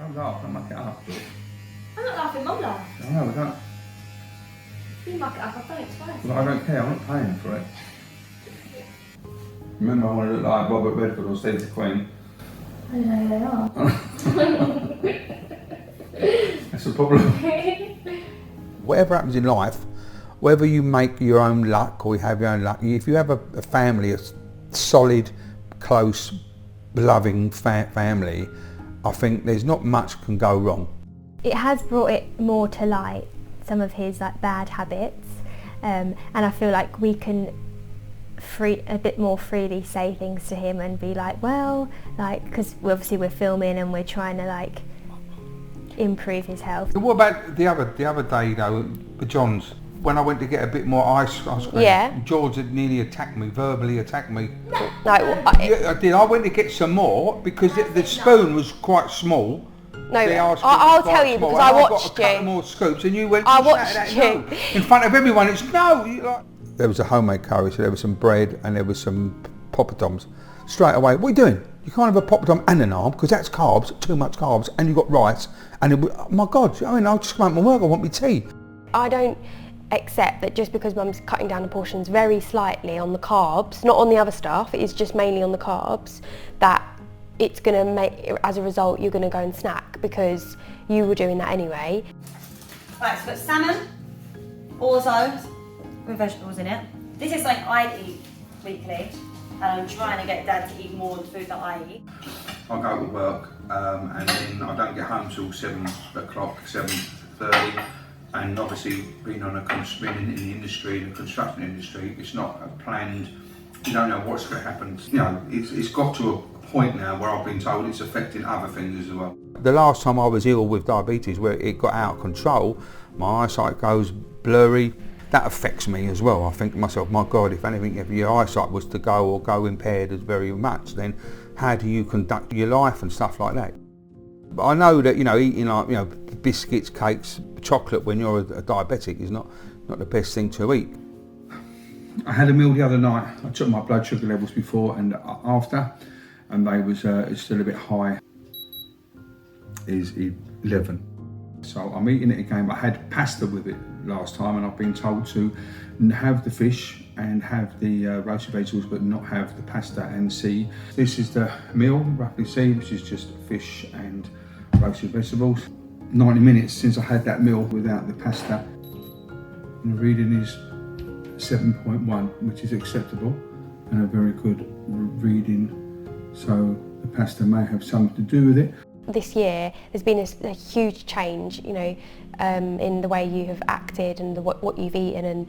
Don't laugh, don't muck it up. I'm not laughing, Mum laughed. I know, I don't. You muck it up, I've done it twice. Well, I don't care, I'm not paying for it. Remember, I want to look like Robert Redford or Steve the Queen. I don't know who they are. That's the problem. Whatever happens in life, whether you make your own luck or you have your own luck, if you have a family, a solid, close, loving family, I think there's not much can go wrong. It has brought it more to light, some of his bad habits, and I feel like we can a bit more freely say things to him and be like, well, because obviously we're filming and we're trying to improve his health. What about the other day though, with John's? When I went to get a bit more ice cream, Yeah. George had nearly attacked me, verbally attacked me. No, Yeah, I did. I went to get some more because the spoon was quite small. No, The ice cream I'll was quite tell you small, because and I got watched a couple you. more scoops, and you went. I you watched shouted you. out, no. In front of everyone. It's no. There was a homemade curry, so there was some bread and there was some poppadoms. Straight away, what are you doing? You can't have a poppadom and an arm because that's carbs, too much carbs, and you've got rice. And oh my God, I mean, I'll just come out my work. I want my tea. I don't accept that just because Mum's cutting down the portions very slightly on the carbs, not on the other stuff, it is just mainly on the carbs, that it's going to make, as a result, you're going to go and snack because you were doing that anyway. Right, so we've got salmon, orzo, with vegetables in it. This is something I eat weekly, and I'm trying to get Dad to eat more of the food that I eat. I go to work and then I don't get home till 7 o'clock, 7:30. And obviously being in the industry, in the construction industry, it's not a planned, you don't know what's going to happen. You know, it's got to a point now where I've been told it's affecting other things as well. The last time I was ill with diabetes, where it got out of control, my eyesight goes blurry. That affects me as well. I think to myself, my God, if anything, if your eyesight was to go impaired as very much, then how do you conduct your life and stuff like that? But I know that, eating biscuits, cakes, chocolate when you're a diabetic is not the best thing to eat. I had a meal the other night. I took my blood sugar levels before and after, and they was it's still a bit high. Is 11. So I'm eating it again. But I had pasta with it last time, and I've been told to have the fish and have the roasted vegetables, but not have the pasta and see. This is the meal, roughly see, which is just fish and roasted vegetables. 90 minutes since I had that meal without the pasta. And the reading is 7.1, which is acceptable and a very good reading. So the pasta may have something to do with it. This year there's been a huge change, in the way you have acted and what you've eaten and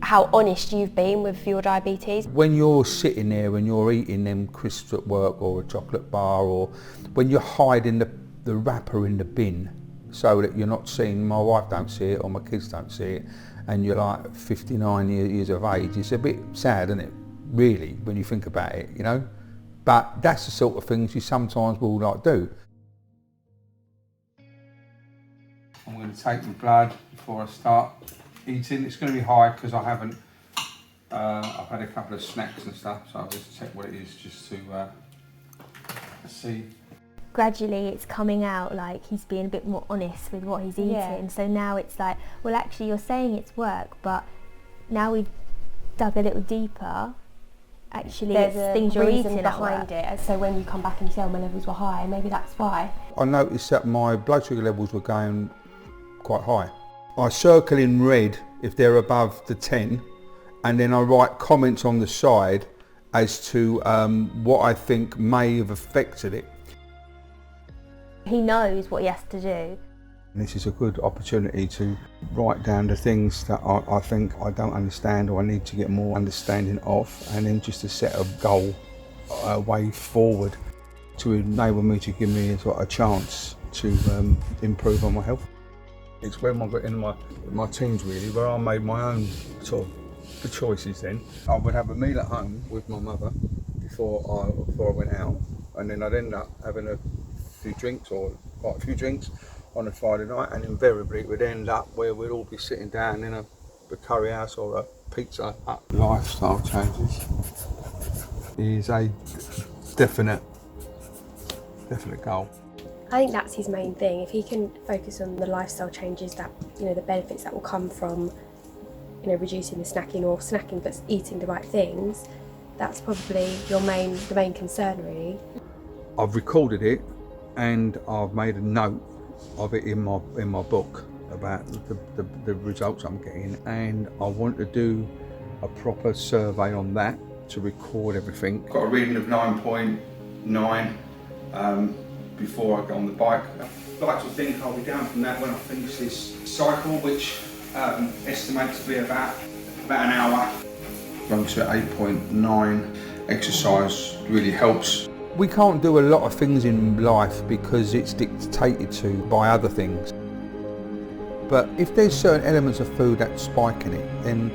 how honest you've been with your diabetes. When you're sitting there and you're eating them crisps at work or a chocolate bar, or when you're hiding the wrapper in the bin so that you're not seeing, my wife don't see it or my kids don't see it, and you're like 59 years of age, it's a bit sad, isn't it, really, when you think about it, But that's the sort of things you sometimes will do. I'm going to take my blood before I start eating. It's going to be high because I haven't, I've had a couple of snacks and stuff, so I'll just check what it is just to see. Gradually it's coming out he's being a bit more honest with what he's eating. Yeah. So now it's well, actually you're saying it's work, but now we've dug a little deeper. Actually, There's it's a things you're reason eating behind it. So when you come back and you say, oh, my levels were high, maybe that's why. I noticed that my blood sugar levels were going quite high. I circle in red if they're above the 10, and then I write comments on the side as to what I think may have affected it. He knows what he has to do. This is a good opportunity to write down the things that I think I don't understand or I need to get more understanding of, and then just to set a goal, a way forward to enable me to give me a chance to improve on my health. It's when I got in my teens really, where I made my own the choices then. I would have a meal at home with my mother before I went out, and then I'd end up having a few drinks or quite a few drinks on a Friday night, and invariably it would end up where we'd all be sitting down in a curry house or a pizza hut. Lifestyle changes is a definite goal. I think that's his main thing. If he can focus on the lifestyle changes that, you know, the benefits that will come from, you know, reducing the snacking or snacking but eating the right things, that's probably the main concern really. I've recorded it and I've made a note of it in my book about the results I'm getting, and I want to do a proper survey on that to record everything. Got a reading of 9.9 before I go on the bike. I'd like to think I'll be down from that when I finish this cycle, which estimates to be about an hour. Going to 8.9, exercise really helps. We can't do a lot of things in life because it's dictated to by other things. But if there's certain elements of food that's spiking it, then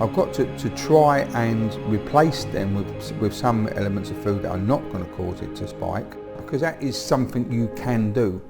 I've got to try and replace them with some elements of food that are not going to cause it to spike, because that is something you can do.